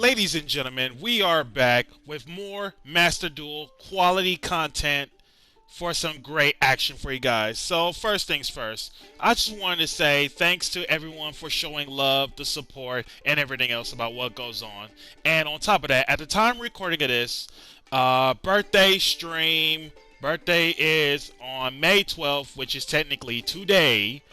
Ladies and gentlemen, we are back with more Master Duel quality content for some great action for you guys. So first things first, I just wanted to say thanks to everyone for showing love, the support, and everything else about what goes on. And on top of that, at the time recording of this, birthday stream, birthday is on May 12th, which is technically today.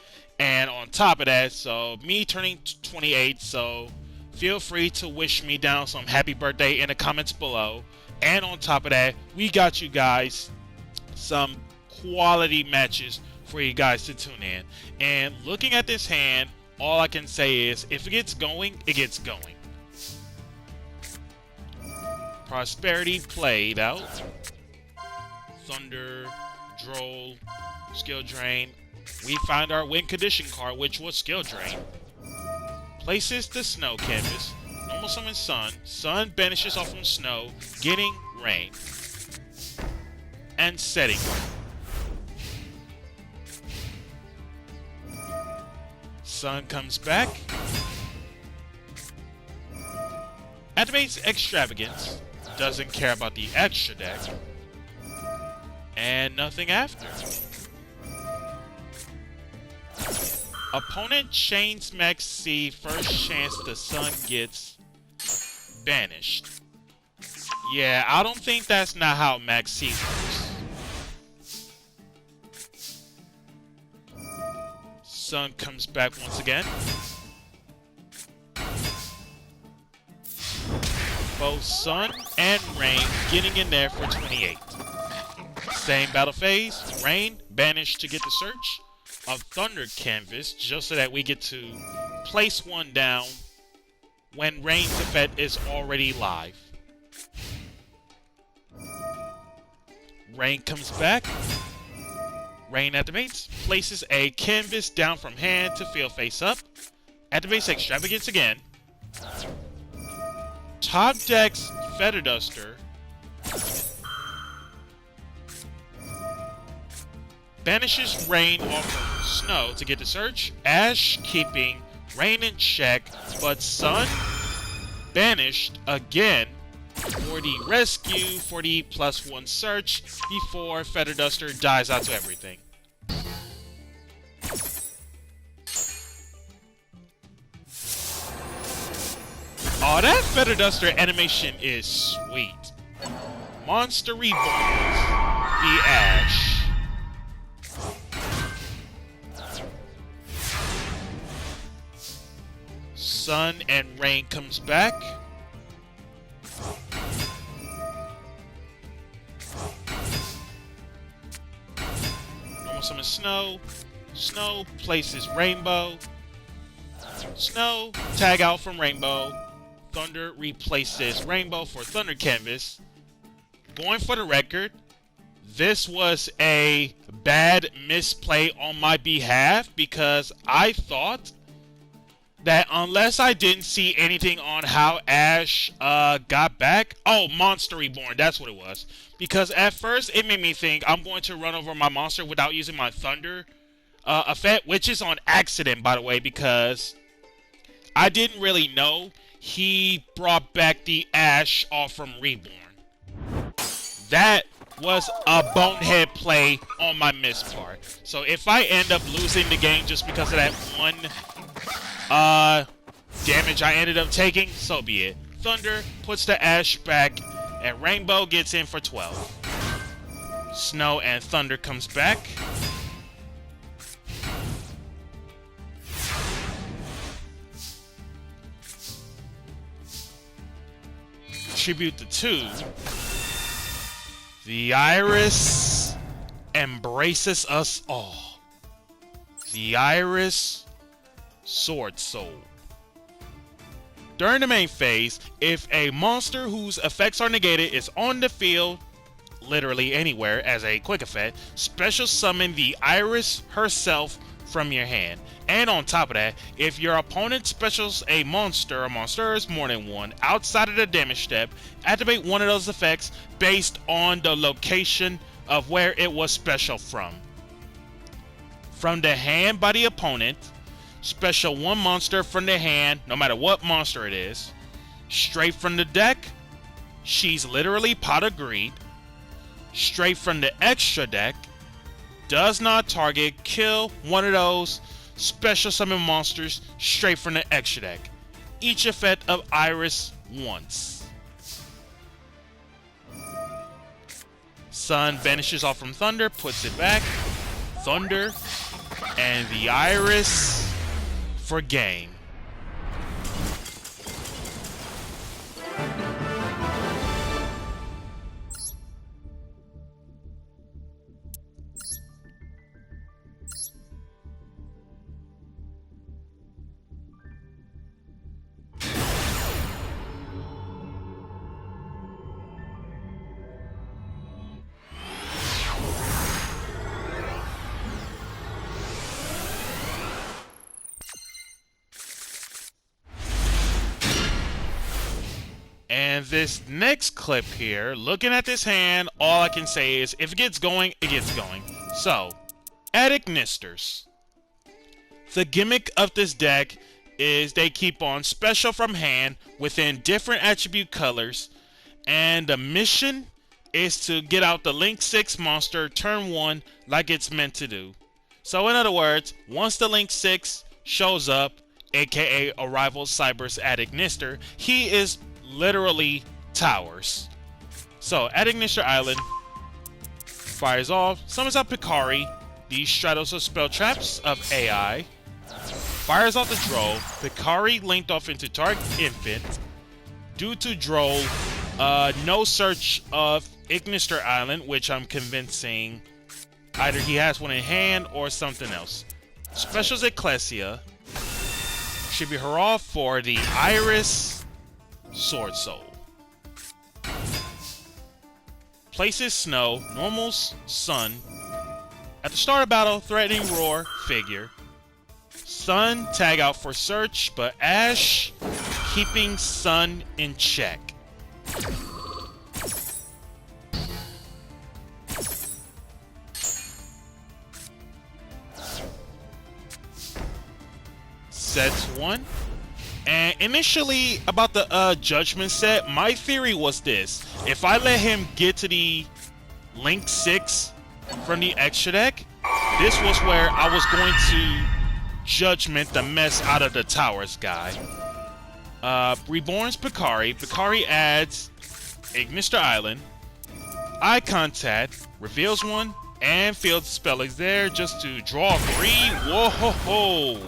And on top of that, so me turning 28, so feel free to wish me down some happy birthday in the comments below. And on top of that, we got you guys some quality matches for you guys to tune in. And looking at this hand, all I can say is if it gets going, it gets going. Prosperity played out. Thunder, Droll, Skill Drain. We found our win condition card, which was Skill Drain. Places the snow canvas. Normal summon Sun. Sun banishes off from snow, getting rain. And setting. Sun comes back. Activates Extravagance. Doesn't care about the extra deck. And nothing after. Opponent chains Max C. First chance the Sun gets banished. Yeah, I don't think that's not how Max C works. Sun comes back once again. Both Sun and Rain getting in there for 28. Same battle phase. Rain banished to get the search of Thunder Canvas, just so that we get to place one down when Rain's effect is already live. Rain comes back. Rain activates, places a canvas down from hand to field face up. Activates Extravagance again. Top decks Feather Duster. Banishes Rain off of Snow to get the search. Ash keeping Rain in check, but Sun banished again for the rescue for the +1 search before Feather Duster dies out to everything. Oh, that Feather Duster animation is sweet. Monster Reborn, the Ash. Sun and Rain comes back. Normal summon Snow. Snow places Rainbow. Snow tag out from Rainbow. Thunder replaces Rainbow for Thunder Canvas. Going for the record, this was a bad misplay on my behalf because I thought that unless I didn't see anything on how Ash got back... Oh, Monster Reborn, that's what it was. Because at first, it made me think I'm going to run over my monster without using my Thunder effect, which is on accident, by the way, because I didn't really know he brought back the Ash off from Reborn. That was a bonehead play on my miss part. So if I end up losing the game just because of that one damage I ended up taking, so be it. Thunder puts the Ash back, and Rainbow gets in for 12. Snow and Thunder comes back. Tribute to 2. The Iris embraces us all. The Iris Sword Soul. During the main phase, if a monster whose effects are negated is on the field, literally anywhere as a quick effect, special summon the Iris herself from your hand. And on top of that, if your opponent specials a monster or monsters more than one outside of the damage step, activate one of those effects based on the location of where it was special from. From the hand by the opponent, special one monster from the hand, no matter what monster it is. Straight from the deck, she's literally Pot of Greed. Straight from the extra deck, does not target, kill one of those special summon monsters straight from the extra deck. Each effect of Iris once. Sun vanishes off from Thunder, puts it back. Thunder, and the Iris for game. And this next clip here, looking at this hand, all I can say is, if it gets going, it gets going. So, Attic Nisters. The gimmick of this deck is they keep on special from hand within different attribute colors, and the mission is to get out the Link 6 monster turn 1 like it's meant to do. So in other words, once the Link 6 shows up, aka Arrival Cyber's Attic Nister, he is literally towers. So Attic Nister Island fires off, summons out Picari, the Stratos of Spell Traps of AI, fires off the Droll, Picari linked off into Target Infant. Due to Droll, no search of Ignister Island, which I'm convincing either he has one in hand or something else. Specials Ecclesia, should be hurrah for the Iris Sword Soul. Places Snow, Normal's Sun. At the start of battle, threatening Roar, figure. Sun, tag out for search, but Ash keeping Sun in check. Sets 1. And initially, about the Judgment set, my theory was this. If I let him get to the Link 6 from the extra deck, this was where I was going to Judgment the mess out of the Towers guy. Reborn's Picari. Picari adds Ignister Island. Eye Contact. Reveals one. And fields spell is there just to draw 3. Whoa ho ho!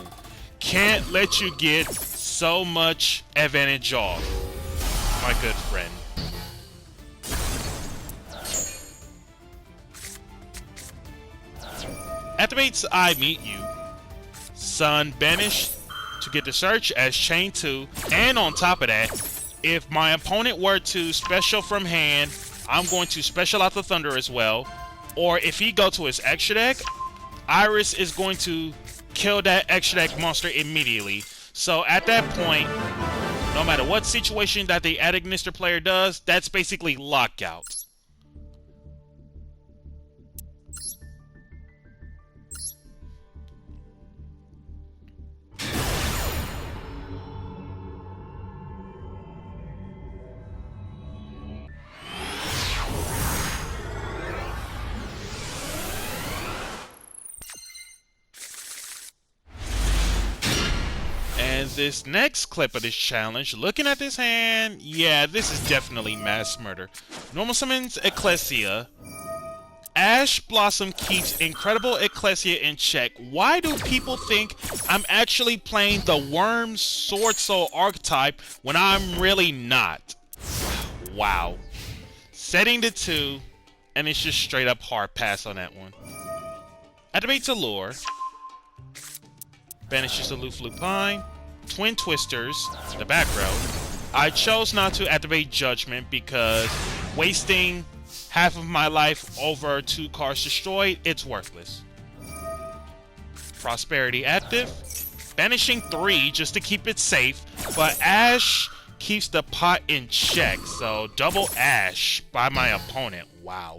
Can't let you get so much advantage off, my good friend. Activates I Meet You. Sun banished to get the search as Chain 2. And on top of that, if my opponent were to special from hand, I'm going to special out the Thunder as well. Or if he go to his extra deck, Iris is going to kill that extra deck monster immediately. So at that point, no matter what situation that the Attic Nister player does, that's basically lockout. And this next clip of this challenge, looking at this hand, yeah, this is definitely mass murder. Normal summons Ecclesia. Ash Blossom keeps Incredible Ecclesia in check. Why do people think I'm actually playing the Worm Sword Soul archetype when I'm really not? Wow. Setting to 2, and it's just straight up hard pass on that one. Activates Allure. Banishes the Lupine. Twin Twisters, the back row. I chose not to activate Judgment because wasting half of my life over 2 cards destroyed, it's worthless. Prosperity active. Banishing 3 just to keep it safe, but Ash keeps the pot in check, so double Ash by my opponent. Wow.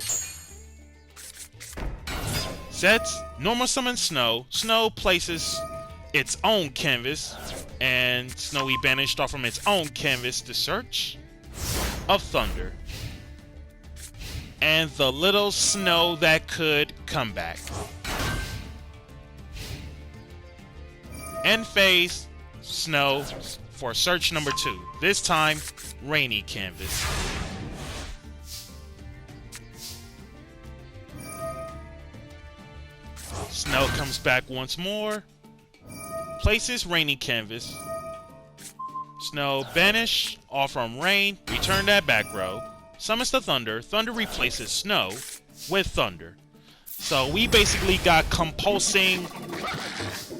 Sets. Normal summon Snow. Snow places its own canvas. And Snowy banished off from its own canvas the Search of Thunder. And the little snow that could come back. End phase, Snow for search number 2. This time, rainy canvas. Snow comes back once more. Places rainy canvas. Snow banish off from rain. Return that back row. Summons the Thunder. Thunder replaces Snow with Thunder. So we basically got compulsing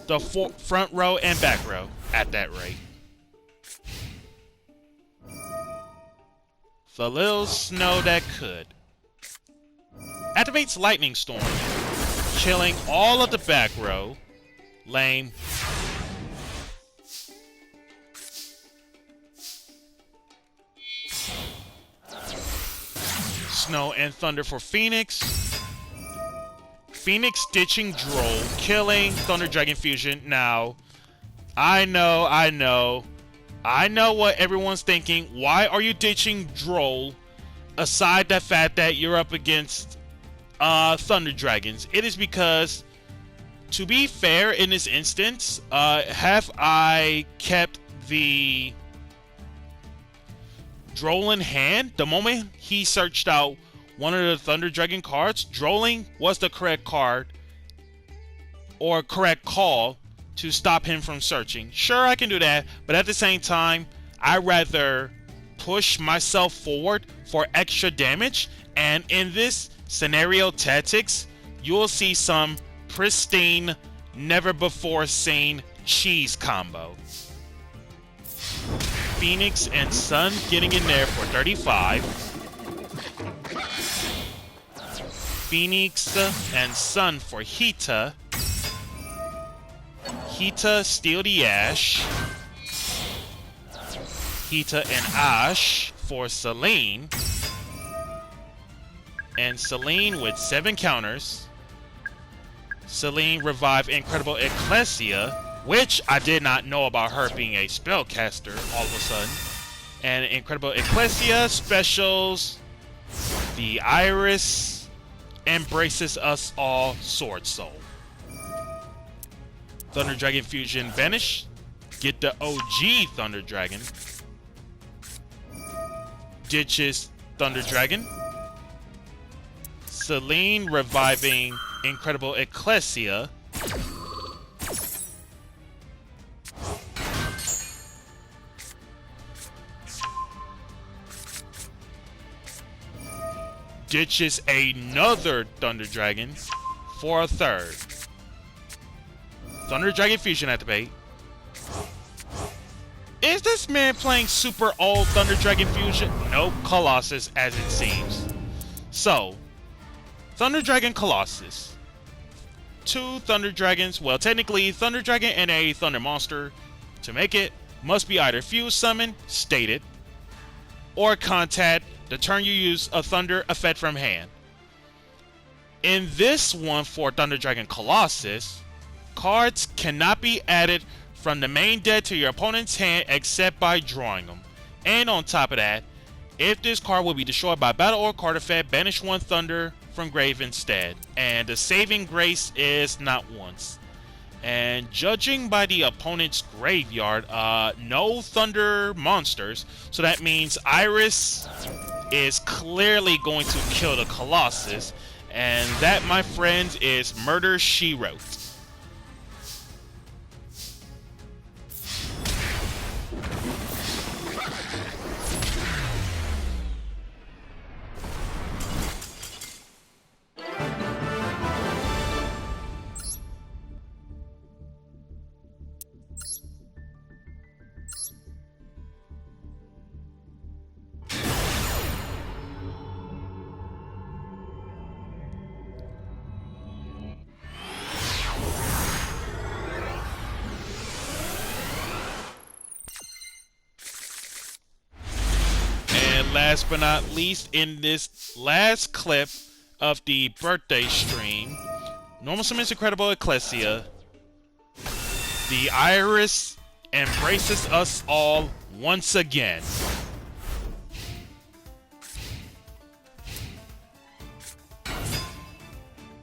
the front row and back row at that rate. The little snow that could. Activates Lightning Storm, killing all of the back row. Lame. Snow and Thunder for Phoenix. Phoenix ditching Droll, killing Thunder Dragon Fusion. Now, I know what everyone's thinking. Why are you ditching Droll? Aside the fact that you're up against Thunder Dragons. It is because, to be fair in this instance, have I kept the Droll in hand, the moment he searched out one of the Thunder Dragon cards, Drolling was the correct card or correct call to stop him from searching. Sure, I can do that, but at the same time, I'd rather push myself forward for extra damage. And in this scenario tactics, you'll see some pristine, never before seen cheese combo. Phoenix and Sun getting in there for 35. Phoenix and Sun for Hita. Hita steal the Ash. Hita and Ash for Selene. And Selene with 7 counters. Selene revive Incredible Ecclesia, which I did not know about her being a spellcaster all of a sudden. And Incredible Ecclesia specials the Iris embraces us all Sword Soul. Thunder Dragon Fusion vanish. Get the OG Thunder Dragon. Ditches Thunder Dragon. Selene reviving Incredible Ecclesia. Ditches another Thunder Dragon for a third. Thunder Dragon Fusion activate. Is this man playing super old Thunder Dragon Fusion? Nope, Colossus as it seems. So, Thunder Dragon Colossus. 2 Thunder Dragons, well technically Thunder Dragon and a Thunder Monster. To make it, must be either Fuse Summon, stated, or Contact the turn you use a Thunder effect from hand. In this one for Thunder Dragon Colossus, cards cannot be added from the main deck to your opponent's hand except by drawing them. And on top of that, if this card will be destroyed by battle or card effect, banish 1 Thunder from grave instead. And the saving grace is not once. And judging by the opponent's graveyard, no Thunder monsters. So that means Iris is clearly going to kill the Colossus. And that, my friends, is Murder, She Wrote. Last but not least, in this last clip of the birthday stream, Normal Summons Incredible Ecclesia, the Iris embraces us all once again.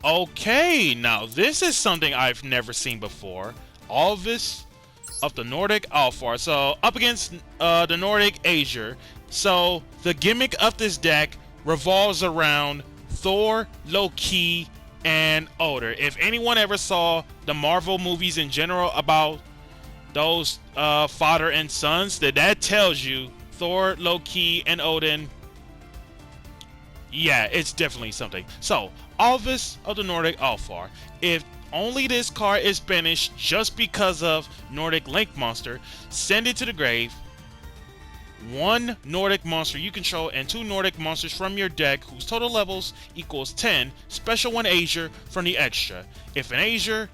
Okay, now this is something I've never seen before. Alvis of the Nordic Alfar. So up against the Nordic Azure. So the gimmick of this deck revolves around Thor, Loki, and Odin. If anyone ever saw the Marvel movies in general about those father and sons, that tells you Thor, Loki, and Odin. Yeah, it's definitely something. So, Alvis of the Nordic Alfar. If only this card is banished just because of Nordic Link Monster, send it to the grave. One Nordic monster you control and two Nordic monsters from your deck whose total levels equals 10, special one Azure from the extra. If an Azure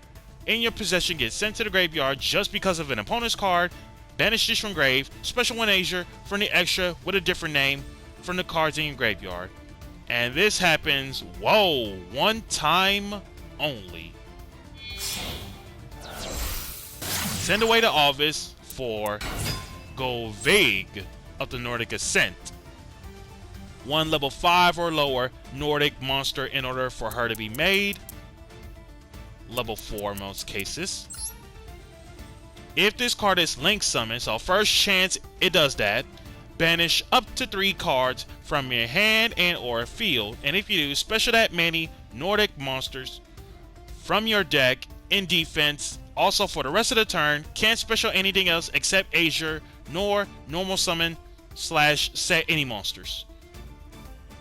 in your possession gets sent to the graveyard just because of an opponent's card, banish this from grave, special one Azure from the extra with a different name from the cards in your graveyard. And this happens, whoa, one time only. Send away the Alvis for Golvig of the Nordic Ascent. One level 5 or lower Nordic monster in order for her to be made. Level 4 in most cases. If this card is link summoned, so first chance it does that, banish up to 3 cards from your hand and or field, and if you do, special that many Nordic monsters from your deck in defense. Also for the rest of the turn, can't special anything else except Azure, nor normal summon / set any monsters.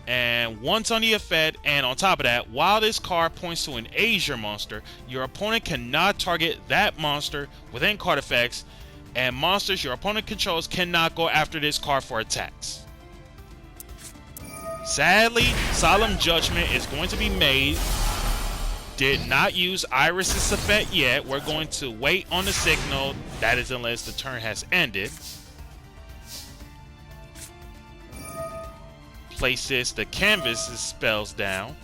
And once on the effect, and on top of that, while this card points to an Azure monster, your opponent cannot target that monster within card effects, and monsters your opponent controls cannot go after this card for attacks. Sadly, Solemn Judgment is going to be made. Did not use Iris's effect yet. We're going to wait on the signal. That is unless the turn has ended. Places the canvas's spells down.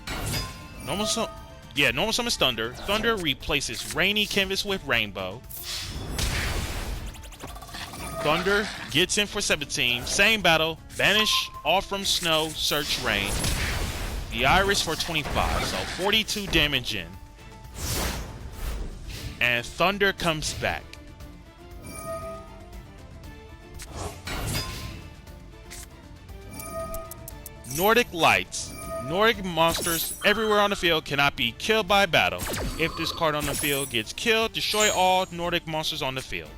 Normal summons Thunder. Thunder replaces Rainy Canvas with Rainbow. Thunder gets in for 17. Same battle. Banish all from Snow, search Rain. The Iris for 25, so 42 damage in. And Thunder comes back. Nordic Lights. Nordic monsters everywhere on the field cannot be killed by battle. If this card on the field gets killed, destroy all Nordic monsters on the field.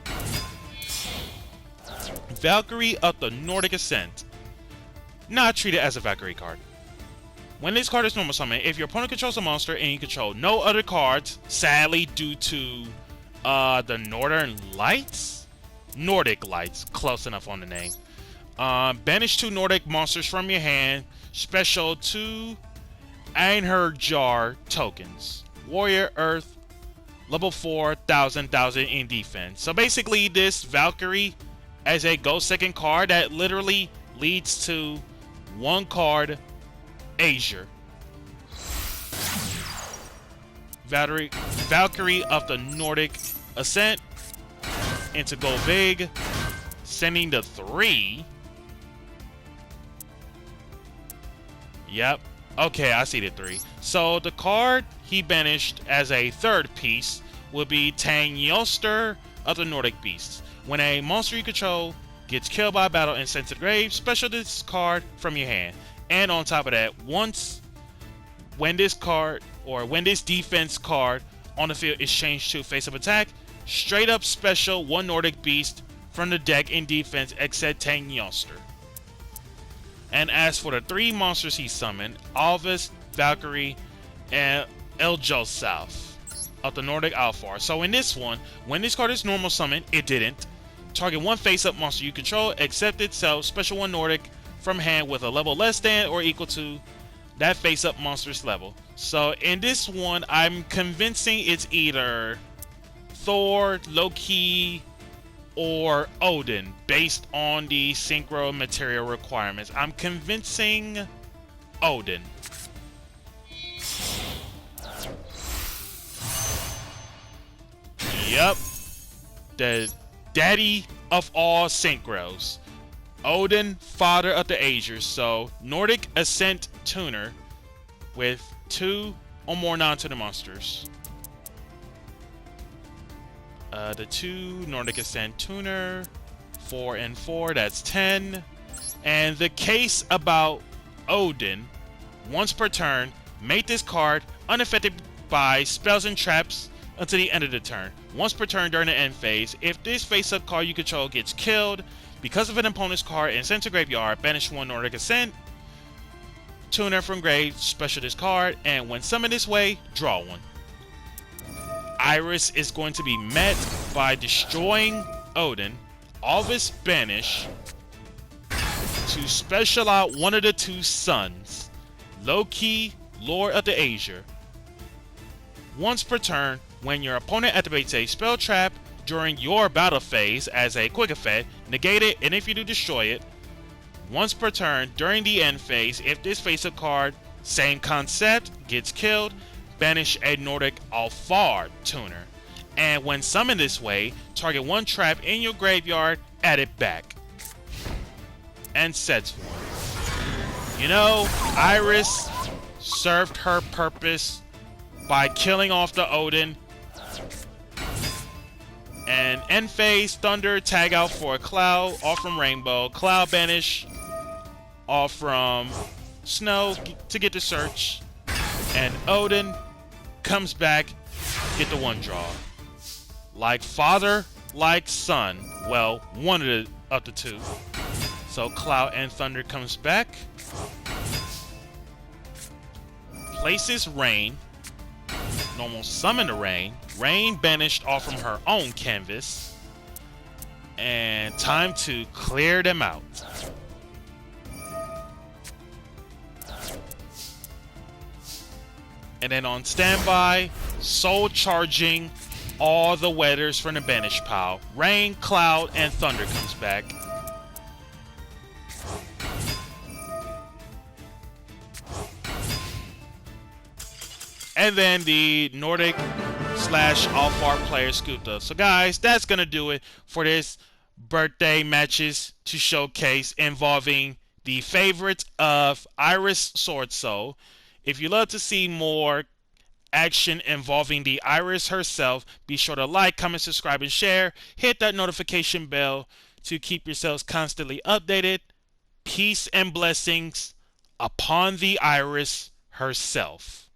Valkyrie of the Nordic Ascent. Not treated as a Valkyrie card. When this card is normal summon, if your opponent controls a monster and you control no other cards, sadly due to the Nordic Lights, close enough on the name, banish 2 Nordic monsters from your hand, special 2 Einherjar tokens. Warrior Earth, level 4, 1000 in defense. So basically this Valkyrie as a go second card that literally leads to 1 card Azure. Valkyrie of the Nordic Ascent into Golvig, sending the 3. Yep. Okay, I see the 3. So the card he banished as a 3rd piece will be Tangyoster of the Nordic Beasts. When a monster you control gets killed by battle and sent to the grave, special this card from your hand. And on top of that, when this defense card on the field is changed to face up attack, straight up special 1 Nordic Beast from the deck in defense except Tangyoster. And as for the 3 monsters he summoned, Alvis, Valkyrie, and Eljosaf of the Nordic Alfar. So in this one, when this card is normal summoned, it didn't. Target 1 face-up monster you control, except itself, special 1 Nordic from hand with a level less than or equal to that face-up monster's level. So in this one, I'm convincing it's either Thor, Loki, or Odin based on the synchro material requirements. I'm convincing Odin. Yep. daddy of all synchros. Odin, father of the Agers. So Nordic Ascent Tuner with 2 or more non-tuner monsters. The 2 Nordic Ascent Tuner, 4 and 4, that's 10. And the case about Odin, once per turn, make this card unaffected by spells and traps until the end of the turn. Once per turn during the end phase, if this face-up card you control gets killed because of an opponent's card and sent to graveyard, banish 1 Nordic Ascent Tuner from grave, special this card, and when summoned this way, draw 1. Iris is going to be met by destroying Odin, Alvis banish, to special out one of the 2 sons, Loki, Lord of the Azure. Once per turn, when your opponent activates a spell trap during your battle phase as a quick effect, negate it, and if you do, destroy it. Once per turn during the end phase, if this face-up card, same concept, gets killed, banish a Nordic Alfard Tuner. And when summoned this way, target 1 trap in your graveyard, add it back. And sets 1. You know, Iris served her purpose by killing off the Odin. And end phase, Thunder, tag out for a Cloud, off from Rainbow. Cloud banish, off from Snow to get the search. And Odin comes back, get the 1 draw. Like father, like son. Well, one of the 2. So Cloud and Thunder comes back. Places Rain. Normal summon the Rain. Rain banished off from her own canvas. And time to clear them out. And then on standby, soul charging all the weathers from the banished pile. Rain, Cloud, and Thunder comes back. And then the Nordic / Alfard player scooped up. So guys, that's going to do it for this birthday matches to showcase involving the favorites of Iris Sword Soul. If you love to see more action involving the Iris herself, be sure to like, comment, subscribe, and share. Hit that notification bell to keep yourselves constantly updated. Peace and blessings upon the Iris herself.